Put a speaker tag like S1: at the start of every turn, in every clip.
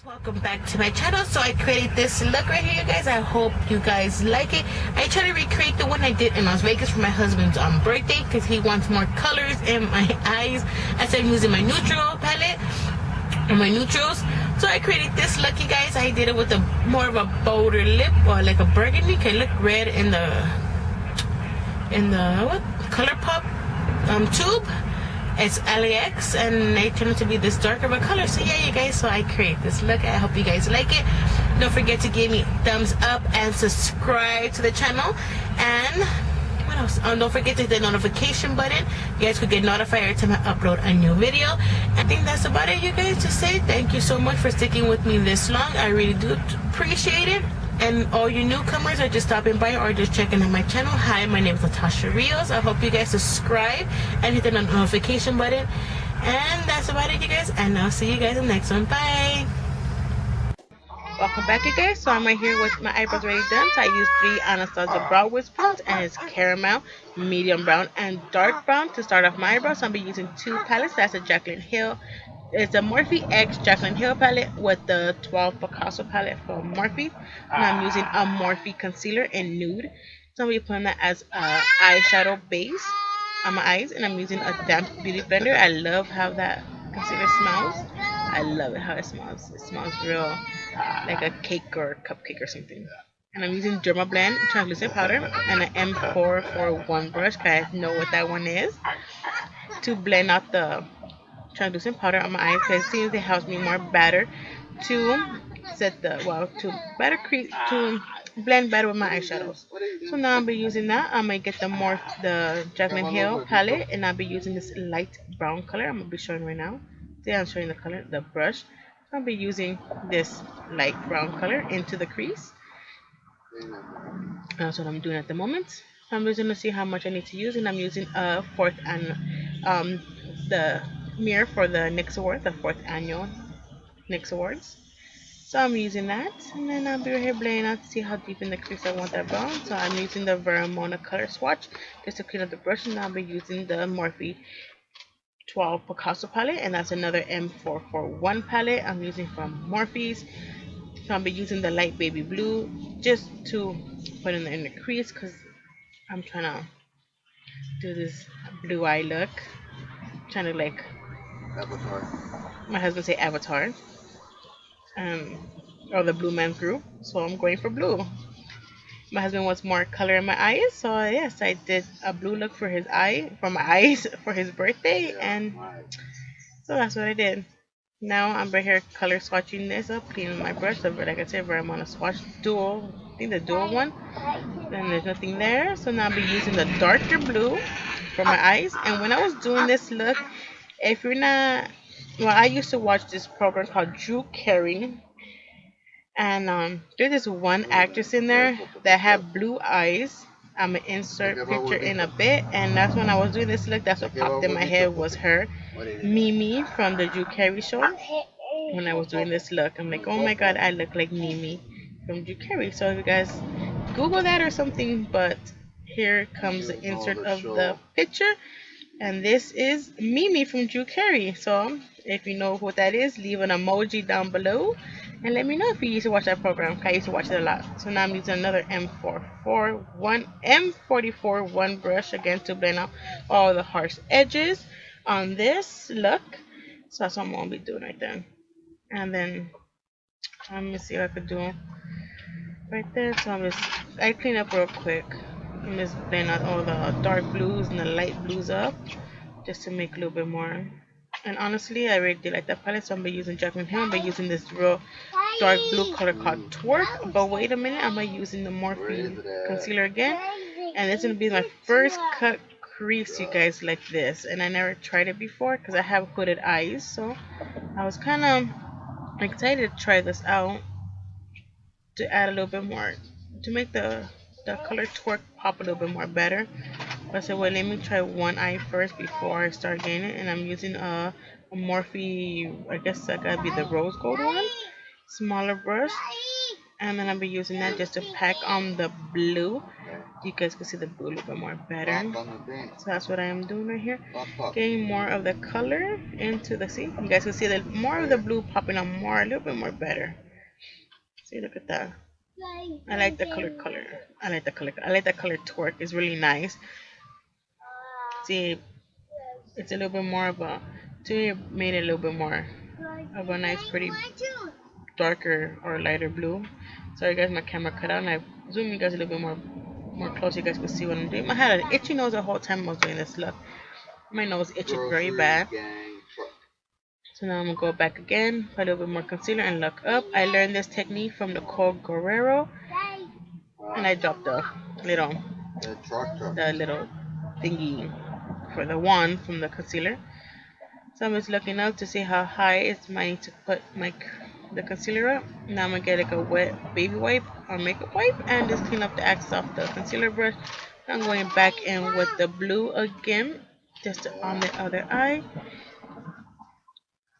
S1: Welcome back to my channel. So I created this look right here, you guys. I hope you guys like it. I try to recreate the one I did in Las Vegas for my husband's birthday because he wants more colors in my eyes. As I'm using my neutral palette and my neutrals. So I created this look, you guys. I did it with a more of a bolder lip, or like a burgundy. Can look red in the what color pop tube. It's LAX, and they turned out to be this darker of a color. So yeah, you guys, so I create this look. I hope you guys like it. Don't forget to give me thumbs up and subscribe to the channel. And what else? Don't forget to hit the notification button. You guys could get notified every time I upload a new video. I think that's about it, you guys. To say thank you so much for sticking with me this long. I really do appreciate it. And all you newcomers are just stopping by or just checking out my channel. Hi, my name is Natasha RIOS. I hope you guys subscribe and hit the notification button. And that's about it, you guys. And I'll see you guys in the next one. Bye. Welcome back, you guys. So I'm right here with my eyebrows already done. So I used 3 Anastasia brow wiz browns, and it's caramel, medium brown, and dark brown to start off my eyebrows. So I'll be using 2 palettes. That's a Jaclyn Hill. It's a Morphe X Jaclyn Hill palette with the 12 Picasso palette from Morphe. And I'm using a Morphe concealer in nude. So I'm going to be putting that as a eyeshadow base on my eyes. And I'm using a damp beauty blender. I love how that concealer smells. I love it how it smells. It smells real like a cake or a cupcake or something. And I'm using Derma Blend translucent powder and an M441 brush. I know what that one is, to blend out the translucent powder on my eyes, because it seems it helps me more better to set the to blend better with my eyeshadows. So now I'll be using that. I'm gonna get the Jaclyn Hill palette, and I'll be using this light brown color. I'm gonna be showing right now. See, I'm showing the color, the brush. So I'll be using this light brown color into the crease. That's what I'm doing at the moment. I'm just gonna see how much I need to use, and I'm using a 4th and the mirror for the NYX Award, the 4th annual NYX Awards. So I'm using that, and then I'll be right here blending out to see how deep in the crease I want that brown. So I'm using the Vermona color swatch just to clean up the brush, and I'll be using the Morphe 12 Picasso palette, and that's another M441 palette I'm using from Morphe's. So I'll be using the light baby blue just to put in the crease, because I'm trying to do this blue eye look. I'm trying to like Avatar. My husband say Avatar. Or the Blue Man Group. So I'm going for blue. My husband wants more color in my eyes, so yes, I did a blue look for his eyes for his birthday, and so that's what I did. Now I'm right here color swatching this up, cleaning my brush. So like I said, I'm on a swatch dual, I think the dual one. Then there's nothing there, so now I'll be using the darker blue for my eyes. And when I was doing this look, if you're not, well, I used to watch this program called Drew Carey, and there's this one actress in there that had blue eyes. I'm gonna insert picture in a bit, and that's when I was doing this look. That's what popped in my head, was her, Mimi from the Drew Carey show. When I was doing this look, I'm like, oh my god, I look like Mimi from Drew Carey. So if you guys Google that or something, but here comes the insert of the picture. And this is Mimi from Drew Carey. So if you know what that is, leave an emoji down below and let me know if you used to watch that program. I used to watch it a lot. So now I'm using another M44 brush again to blend out all the harsh edges on this look. So that's what I'm gonna be doing right there. And then let me see what I could do right there. So I clean up real quick. I'm just blend out all the dark blues and the light blues up, just to make a little bit more. And honestly, I really did like that palette, so I'm gonna be using Jaclyn Hill. I'm gonna be using this real dark blue color called Twerk. But wait a minute, I'm gonna be using the Morphe concealer again, and it's gonna be my first cut crease, you guys, like this. And I never tried it before because I have hooded eyes, so I was kind of excited to try this out, to add a little bit more, to make the color Twerk pop a little bit more better. But I said, well, let me try one eye first before I start getting it. And I'm using a Morphe, I guess that gotta be the rose gold one, smaller brush. And then I'll be using that just to pack on the blue. You guys can see the blue a little bit more better. So that's what I am doing right here. Getting more of the color into the, see? You guys can see the more of the blue popping on more, a little bit more better. See, look at that. I like the color. I like the color. I like the color twerk. It's really nice. See, it's a little bit more of a, to me, it made it a little bit more of a nice, pretty darker or lighter blue. Sorry guys, my camera cut out and I zoom you guys a little bit more close. You guys can see what I'm doing. I had an itchy nose the whole time I was doing this. Look, my nose itched very bad. So now I'm gonna go back again, put a little bit more concealer and look up. I learned this technique from Nicole Guerrero, and I dropped the little thingy for the wand from the concealer. So I'm just looking up to see how high it's mine to put the concealer up. Now I'm gonna get like a wet baby wipe or makeup wipe and just clean up the excess off the concealer brush. I'm going back in with the blue again, just on the other eye,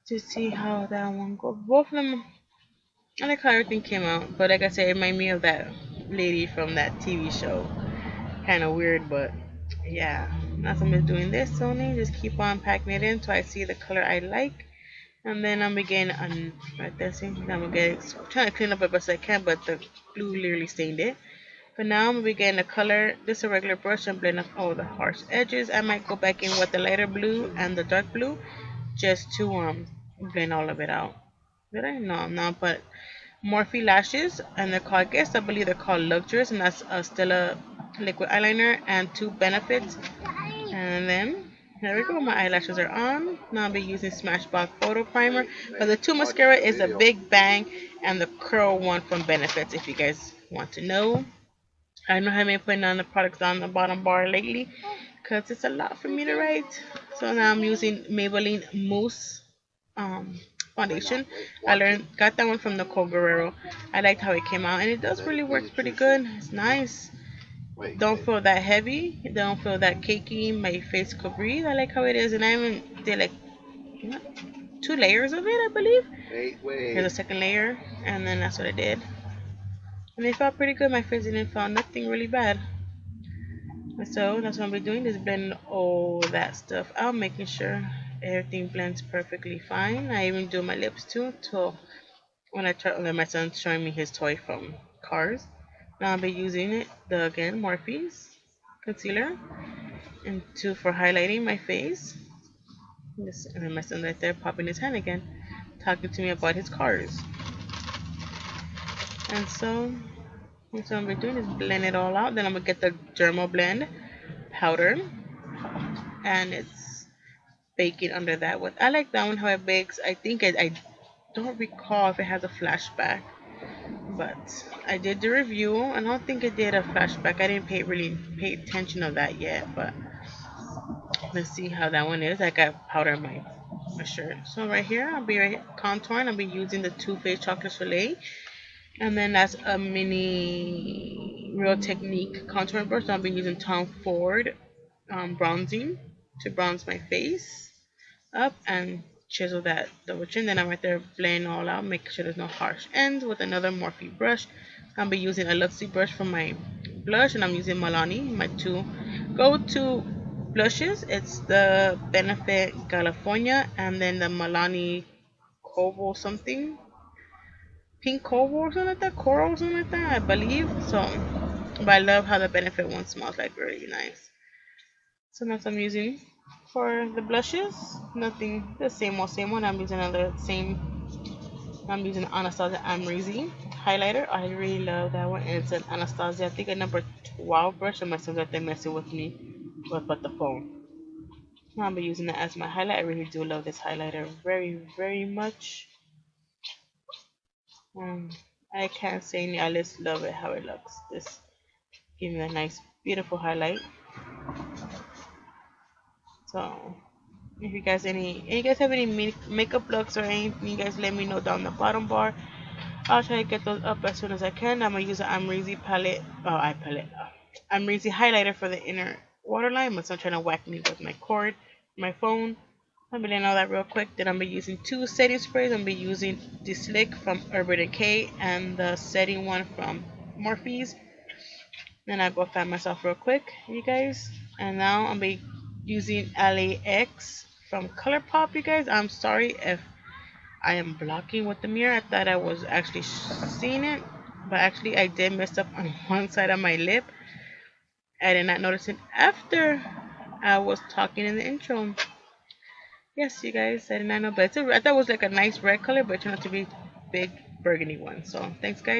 S1: to see how that one goes. Both of them, I like how everything came out, but like I said, it reminded me of that lady from that TV show. Kind of weird, but yeah. Now I'm just doing this only. Just keep on packing it in until I see the color I like. And then I'm again right there, see? Now I'm trying to clean up as best I can, but the glue literally stained it. But now I'm gonna begin to color this a regular brush and blend up all the harsh edges. I might go back in with the lighter blue and the dark blue just to blend all of it out. Did I? No, no, but Morphe lashes, and they're called, I guess I believe they're called Luxurious, and that's still a liquid eyeliner and two Benefits. And then there we go, my eyelashes are on. Now I'll be using Smashbox Photo Primer, but the two mascara is the Big Bang and the Curl one from Benefits, if you guys want to know. I know I have been putting on the products on the bottom bar lately because it's a lot for me to write. So now I'm using Maybelline Mousse foundation. Got that one from Nicole Guerrero. I liked how it came out, and it does really work pretty good. It's nice. Don't feel that heavy. Don't feel that cakey. My face could breathe. I like how it is, and I even did like 2 layers of it, I believe. Here's a second layer, and then that's what I did. And it felt pretty good. My face didn't feel nothing really bad. So that's what I'll be doing, is blending all that stuff out, making sure everything blends perfectly fine. I even do my lips too, so when my son's showing me his toy from Cars. Now I'll be using it, again, Morphe's concealer, and for highlighting my face. And then my son right there popping his hand again, talking to me about his cars. And so what I'm doing is blend it all out. Then I'm gonna get the Dermal Blend powder, and it's baking under that one. I like that one, how it bakes. I think I don't recall if it has a flashback, but I did the review and I don't think it did a flashback. I didn't really pay attention of that yet, but let's see how that one is. I got powder in my shirt. So right here, I'll be contouring. I'll be using the Too Faced Chocolate Soleil. And then that's a mini Real Technique contouring brush. I'll be using Tom Ford bronzing to bronze my face up and chisel that double chin. Then I'm right there blend all out, make sure there's no harsh ends with another Morphe brush. I'll be using a Luxie brush for my blush, and I'm using Milani, my two go-to blushes. It's the Benefit California and then the Milani Cobalt something. Pink coral or something like that, coral or something like that, I believe. So, but I love how the Benefit one smells like, really nice. So that's what I'm using for the blushes. Nothing, the same old same one. I'm using I'm using Anastasia Amrezy highlighter. I really love that one. It's an Anastasia, I think a number 12 brush, and my son's right there messing with me with the phone. I'll be using that as my highlight. I really do love this highlighter very, very much. I can't say any. I just love it how it looks. This give me a nice, beautiful highlight. So, if you guys have any makeup looks or anything, you guys let me know down the bottom bar. I'll try to get those up as soon as I can. I'm gonna use an Amrezy palette. Amrezy highlighter for the inner waterline. But I'm trying to whack me with my cord, my phone. I'm gonna know that real quick. Then I'm gonna be using two setting sprays. I'm gonna be using the Slick from Urban Decay and the setting one from Morphe's. Then I go find myself real quick, you guys. And now I'm gonna be using LAX from ColourPop, you guys. I'm sorry if I am blocking with the mirror. I thought I was actually seeing it, but actually I did mess up on one side of my lip. I did not notice it after I was talking in the intro. Yes, you guys, I did not know, but I thought it was like a nice red color, but it turned out to be big burgundy one. So thanks, guys.